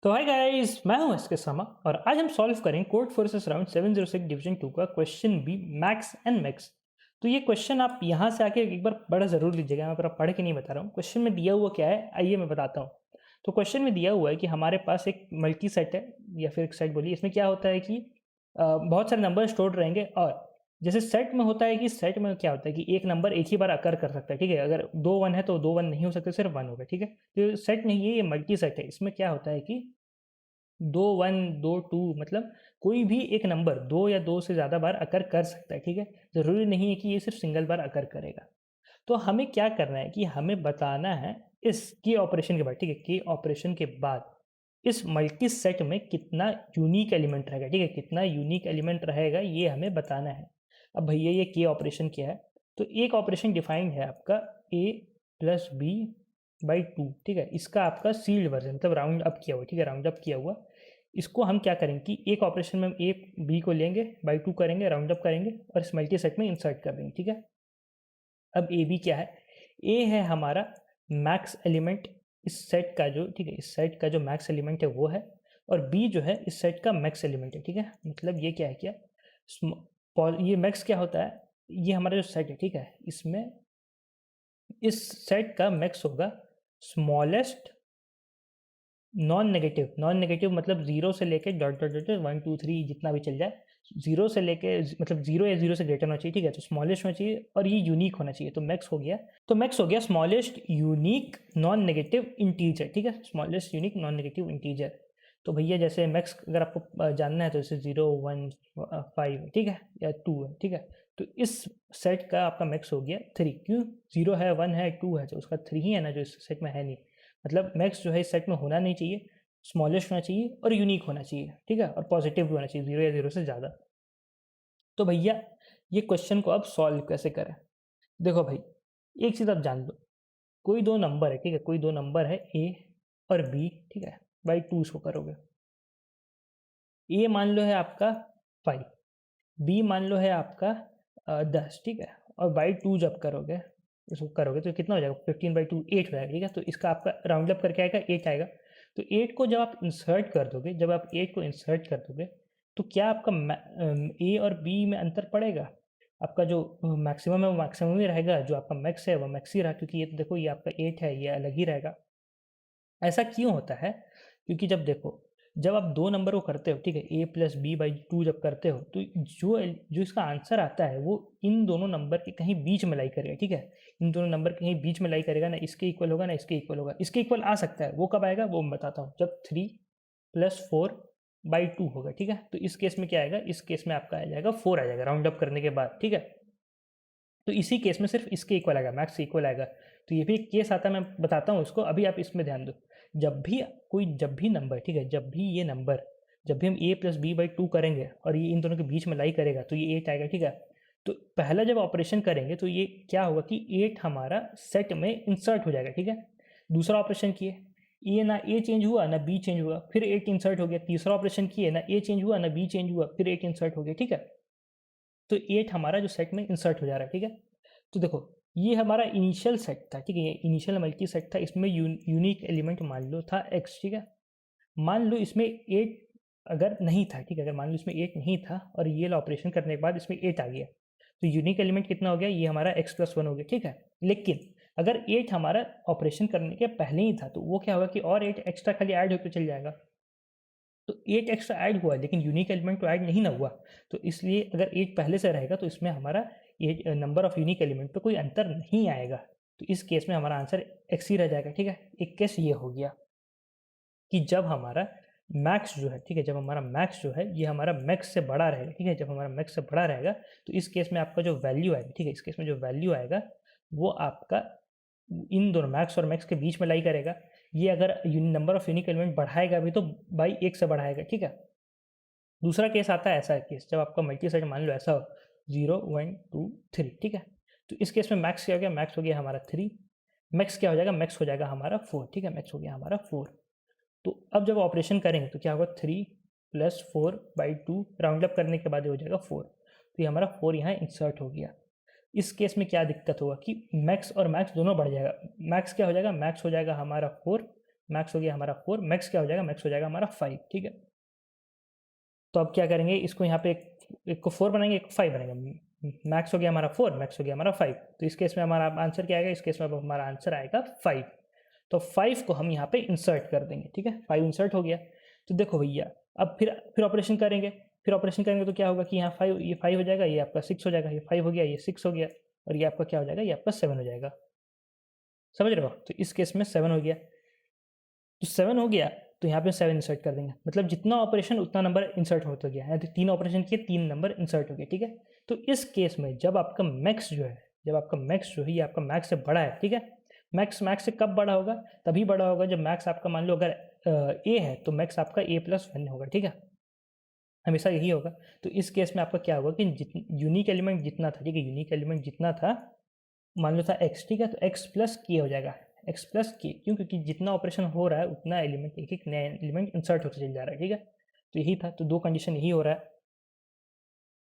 तो hi guys, मैं हूं एसके शर्मा और आज हम सॉल्व करेंगे कोड फोर्सेस राउंड 706 डिवीजन 2 का question B max and max. तो ये क्वेश्चन आप यहां से आके एक बार पढ़ जरूर लीजिएगा, मैं पूरा पढ़ के नहीं बता रहा हूँ। क्वेश्चन में दिया हुआ क्या है आइए मैं बताता हूँ। तो क्वेश्चन में दिया हुआ है कि हमारे पास एक मल्टी सेट है या फिर एक सेट बोलिए। इसमें क्या होता है कि बहुत सारे नंबर स्टोर्ड रहेंगे और जैसे सेट में होता है कि सेट में क्या होता है कि एक नंबर एक ही बार अकर कर सकता है, ठीक है। अगर 2 1 है तो 2 1 नहीं हो सकते, सिर्फ 1 होगा, ठीक है। तो सेट नहीं है, ये मल्टी सेट है। इसमें क्या होता है कि 2 1 2 2 मतलब कोई भी एक नंबर 2 या 2 से ज़्यादा बार अकर कर सकता है, ठीक है। ज़रूरी नहीं है कि ये सिर्फ सिंगल बार अकर करेगा। तो हमें क्या करना है कि हमें बताना है इस की ऑपरेशन के बाद, ठीक है, की ऑपरेशन के बाद इस मल्टी सेट में कितना यूनिक एलिमेंट रहेगा, ठीक है, कितना यूनिक एलिमेंट रहेगा ये हमें बताना है। अब भैया ये के ऑपरेशन क्या है? तो एक ऑपरेशन डिफाइंड है आपका a प्लस बी बाई 2, ठीक है। इसका आपका सील्ड वर्जन मतलब राउंड अप किया हुआ, ठीक है, राउंड अप किया हुआ। इसको हम क्या करेंगे कि एक ऑपरेशन में ए बी को लेंगे, बाई 2 करेंगे, राउंड अप करेंगे और इस मल्टी सेट में इंसर्ट कर देंगे, ठीक है। अब ए बी क्या है? ए है हमारा मैक्स एलिमेंट इस सेट का जो, ठीक है, इस सेट का जो मैक्स एलिमेंट है वो है, और बी जो है इस सेट का मैक्स एलिमेंट है, ठीक है। मतलब ये क्या है, क्या ये मैक्स क्या होता है? ये हमारा जो सेट है, ठीक है, इसमें इस सेट का मैक्स होगा स्मॉलेस्ट नॉन नेगेटिव मतलब 0 से लेके डॉट डॉट डॉट 1 2 3 जितना भी चल जाए, 0 से लेके मतलब 0 या 0 से ग्रेटर होना चाहिए, ठीक है। तो स्मॉलेस्ट होना चाहिए और ये यूनिक होना चाहिए। तो मैक्स हो गया, तो मैक्स हो गया smallest unique non negative integer, ठीक है, smallest unique non negative integer. तो भैया जैसे मैक्स अगर आपको जानना है तो जैसे 0 1 5, ठीक है, या 2 है, ठीक है। तो इस सेट का आपका मैक्स हो गया 3। क्यों? 0 है, 1 है, 2 है, तो उसका 3 ही है ना, जो इस सेट में है नहीं। मतलब मैक्स जो है इस सेट में होना नहीं चाहिए, स्मॉलेस्ट होना चाहिए और यूनिक होना चाहिए, ठीक है, और पॉजिटिव भी होना चाहिए, 0 या 0 से ज़्यादा। तो भैया ये क्वेश्चन को अब सॉल्व कैसे करें? देखो भाई, एक चीज़ आप जान लो, कोई दो नंबर है, ठीक है, कोई दो नंबर है ए और बी, ठीक है, बाई 2 इसको करोगे। ए मान लो है आपका 5, बी मान लो है आपका 10, ठीक है, और बाई 2 जब करोगे, इसको करोगे तो कितना हो जाएगा? 15/2 8 हो जाएगा, ठीक है। तो इसका आपका राउंड अप करके आएगा 8 आएगा। तो 8 को जब आप इंसर्ट कर दोगे, जब आप 8 को इंसर्ट कर दोगे तो क्या आपका ए और बी में अंतर पड़ेगा? आपका जो मैक्सिमम है वो मैक्सिमम ही रहेगा, जो आपका मैक्स है वो मैक्स ही रहा, क्योंकि ये तो देखो ये आपका 8 है, ये अलग ही रहेगा। ऐसा क्यों होता है? क्योंकि जब देखो, जब आप दो नंबर को करते हो, ठीक है, ए प्लस बी बाई 2 जब करते हो तो जो इसका आंसर आता है वो इन दोनों नंबर के कहीं बीच में लाई करेगा, ठीक है। इन दोनों नंबर के कहीं बीच में लाई करेगा, ना इसके इक्वल होगा ना इसके इक्वल होगा। इसके इक्वल आ सकता है, वो कब आएगा वो मैं बताता हूँ, जब 3 + 4 बाई 2 होगा, ठीक है। तो इस केस में क्या आएगा? इस केस में आपका आ जाएगा 4 आ जाएगा राउंड अप करने के बाद, ठीक है। तो इसी केस में सिर्फ इसके इक्वल आएगा, मैक्स इक्वल आएगा। तो ये भी एक केस आता है, मैं बताता हूँ उसको, अभी आप इसमें ध्यान दो। जब भी नंबर, ठीक है, जब भी ये नंबर, जब भी हम ए प्लस बी बाई 2 करेंगे और ये इन दोनों के बीच में लाई करेगा तो ये 8 आएगा, ठीक है। तो पहला जब ऑपरेशन करेंगे तो ये क्या होगा कि 8 हमारा सेट में इंसर्ट हो जाएगा, ठीक है। दूसरा ऑपरेशन किए, ये ना ए चेंज हुआ ना बी चेंज हुआ, फिर 8 इंसर्ट हो गया। तीसरा ऑपरेशन किए, ना ए चेंज हुआ ना बी चेंज हुआ, फिर 8 इंसर्ट हो गया, ठीक है। तो 8 हमारा जो सेट में इंसर्ट हो जा रहा है, ठीक है। तो देखो ये हमारा इनिशियल सेट था, ठीक है, ये इनिशियल मल्टी सेट था। इसमें यूनिक एलिमेंट मान लो था x, ठीक है। मान लो इसमें 8 अगर नहीं था, ठीक है, अगर मान लो इसमें 8 नहीं था और ये ऑपरेशन करने के बाद इसमें 8 आ गया, तो यूनिक एलिमेंट कितना हो गया? ये हमारा x + 1 हो गया, ठीक है। लेकिन अगर 8 हमारा ऑपरेशन करने के पहले ही था तो वो क्या होगा कि और 8 एक्स्ट्रा खाली ऐड होकर चल जाएगा। तो 8 एक्स्ट्रा ऐड हुआ लेकिन यूनिक एलिमेंट तो ऐड नहीं ना हुआ। तो इसलिए अगर 8 पहले से रहेगा तो इसमें हमारा ये नंबर ऑफ यूनिक एलिमेंट पे कोई अंतर नहीं आएगा। तो इस केस में हमारा आंसर x ही रह जाएगा, ठीक है। एक केस ये हो गया कि जब हमारा मैक्स जो है, ठीक है, जब हमारा मैक्स जो है ये हमारा मैक्स से बड़ा रहेगा, ठीक है, जब हमारा मैक्स से बड़ा रहेगा तो इस केस में आपका जो वैल्यू आएगा, ठीक है, इस केस में जो वैल्यू आएगा वो आपका इन दोनों मैक्स और मैक्स के बीच में लाई करेगा। ये अगर नंबर ऑफ यूनिक एलिमेंट बढ़ाएगा भी तो बाई 1 से बढ़ाएगा, ठीक है। दूसरा केस आता है ऐसा केस, जब आपका मल्टी सेट मान लो ऐसा हो 0 1 2 3, ठीक है। तो इस केस में मैक्स क्या हो गया? मैक्स हो गया हमारा 3। मैक्स क्या हो जाएगा? मैक्स हो जाएगा हमारा 4, ठीक है, मैक्स हो गया हमारा 4। तो अब जब ऑपरेशन करेंगे तो क्या होगा? 3 + 4 बाई 2 राउंड अप करने के बाद ये हो जाएगा 4। तो ये हमारा 4 यहाँ इंसर्ट हो गया। इस केस में क्या दिक्कत होगा कि मैक्स और मैक्स दोनों बढ़ जाएगा। मैक्स क्या हो जाएगा, मैक्स हो जाएगा हमारा 4, मैक्स हो गया हमारा 4, मैक्स क्या हो जाएगा, मैक्स हो जाएगा हमारा 5, ठीक है। तो अब क्या करेंगे, इसको यहाँ पे एक को 4 बनाएंगे, एक को 5 बनाएंगे। मैक्स हो गया हमारा 4, मैक्स हो गया हमारा 5, तो इस केस में हमारा आंसर क्या आएगा, इस केस में अब हमारा आंसर आएगा 5। तो 5 को हम यहाँ पे इंसर्ट कर देंगे, ठीक है। 5 इंसर्ट हो गया। तो देखो भैया, अब फिर ऑपरेशन करेंगे, तो क्या होगा कि यहाँ 5, ये 5 हो जाएगा, ये आपका 6 हो जाएगा, ये 5 हो गया, ये 6 हो गया, और ये आपका क्या हो जाएगा, ये आपका 7 हो जाएगा। समझ रहे हो? तो इस केस में 7 हो गया। तो 7 हो गया तो यहाँ पे 7 इंसर्ट कर देंगे, मतलब जितना ऑपरेशन उतना नंबर इंसर्ट होता गया, यानी 3 ऑपरेशन किए 3 नंबर इंसर्ट हो गए, ठीक है। तो इस केस में जब आपका मैक्स जो है, ये आपका मैक्स से बड़ा है, ठीक है। मैक्स से कब बड़ा होगा, तभी बड़ा होगा जब मैक्स आपका मान लो अगर ए है तो मैक्स आपका a+1 होगा, ठीक है। हमेशा यही होगा। तो इस केस में आपका क्या होगा कि यूनिक एलिमेंट जितना था, ठीक है, यूनिक एलिमेंट जितना था मान लो था x, ठीक है, तो x प्लस k हो जाएगा, x प्लस k। क्यों? क्योंकि जितना ऑपरेशन हो रहा है उतना एलिमेंट, एक नया एलिमेंट इंसर्ट होते चल जा रहा है, ठीक है। तो यही था, तो 2 कंडीशन यही हो रहा है।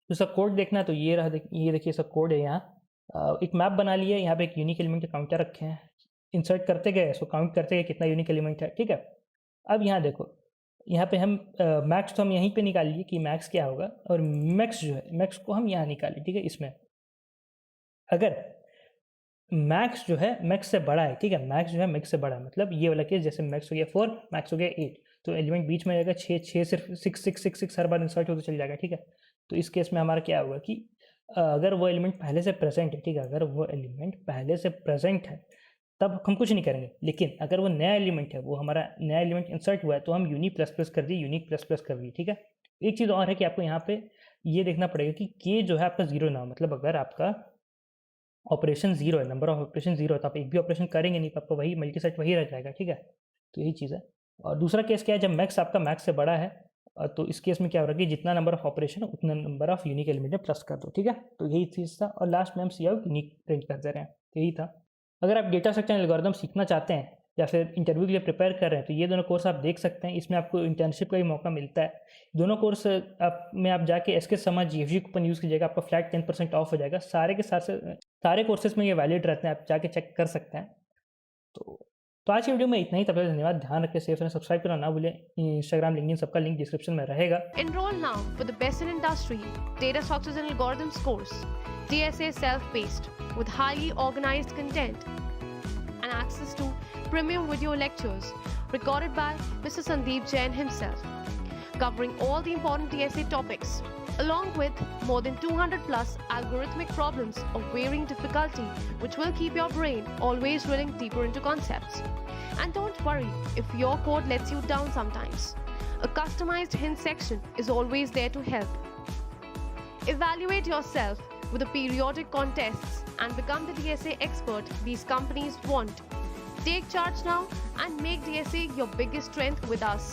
तो इसका कोड देखना है तो ये रहा, ये देखिए इसका कोड है। यहाँ एक मैप बना लिया, यहाँ पे एक यूनिक एलिमेंट के काउंटर रखे हैं, इंसर्ट करते गए, सो काउंट करते गए कितना यूनिक एलिमेंट है, ठीक है। अब यहाँ देखो, यहाँ पे हम मैक्स तो हम यहीं पे निकाल लिए कि मैक्स क्या होगा, और मैक्स जो है, मैक्स को हम यहाँ निकालें, ठीक है। इसमें अगर मैक्स जो है मैक्स से बड़ा है, ठीक है, मैक्स जो है मैक्स से बड़ा है, मतलब ये वाला केस जैसे मैक्स हो गया 4, मैक्स हो गया 8, तो एलिमेंट बीच में जाएगा 6 सिर्फ 6 हर बार इंसर्ट होकर चल जाएगा, ठीक है। तो इस केस में हमारा क्या होगा कि अगर वो एलिमेंट पहले से प्रेजेंट है, ठीक है, अगर वो एलिमेंट पहले से प्रेजेंट है तब हम कुछ नहीं करेंगे, लेकिन अगर वो नया एलिमेंट है, वो हमारा नया एलिमेंट इंसर्ट हुआ है, तो हम यूनिक प्लस प्लस कर दिए, यूनिक प्लस प्लस कर दिए, ठीक है। एक चीज़ और है कि आपको यहाँ पे ये देखना पड़ेगा कि के जो है आपका 0 ना हो, मतलब अगर आपका ऑपरेशन 0 है, नंबर ऑफ ऑपरेशन 0 है, तो आप एक भी ऑपरेशन करेंगे नहीं, तो आपका वही मल्टीसेट वही रह जाएगा, ठीक है। तो यही चीज़ है। और दूसरा केस क्या है, जब मैक्स आपका मैक्स से बड़ा है, तो इस केस में क्या हो रहा है कि जितना नंबर ऑफ ऑपरेशन उतना नंबर ऑफ यूनिक एलिमेंट में प्लस कर दो, ठीक है। तो यही चीज़ था, और लास्ट में हम सी आउट यूनिक प्रिंट कर दे रहे हैं, तो यही था। अगर आप डेटा स्ट्रक्चर एल्गोरिथम सीखना चाहते हैं या फिर इंटरव्यू के लिए प्रिपेयर कर रहे हैं, तो ये दोनों कोर्स आप देख सकते हैं। इसमें आपको इंटर्नशिप का भी मौका मिलता है। दोनों कोर्स में आप जाके एसके समझ जीएफजी कूपन यूज़ कीजिएगा, आपका फ्लैट 10% ऑफ हो जाएगा। सारे के सारे कोर्सेज में ये वैलिड रहते हैं, आप जाके चेक कर सकते हैं। तो आज की वीडियो में इतना ही। तब तक धन्यवाद। ध्यान रखें, सेफ रहें, सब्सक्राइब करना ना भूलें। इंस्टाग्राम, लिंक्डइन सबका लिंक डिस्क्रिप्शन में रहेगा। Enroll now for the best in industry data structures and algorithms course, DSA self-paced with highly organized content and access to premium video lectures recorded by Mr. Sandeep Jain himself, covering all the important DSA topics, along with more than 200 plus algorithmic problems of varying difficulty, which will keep your brain always drilling deeper into concepts. And don't worry if your code lets you down sometimes. A customized hint section is always there to help. Evaluate yourself with the periodic contests and become the DSA expert these companies want. Take charge now and make DSA your biggest strength with us.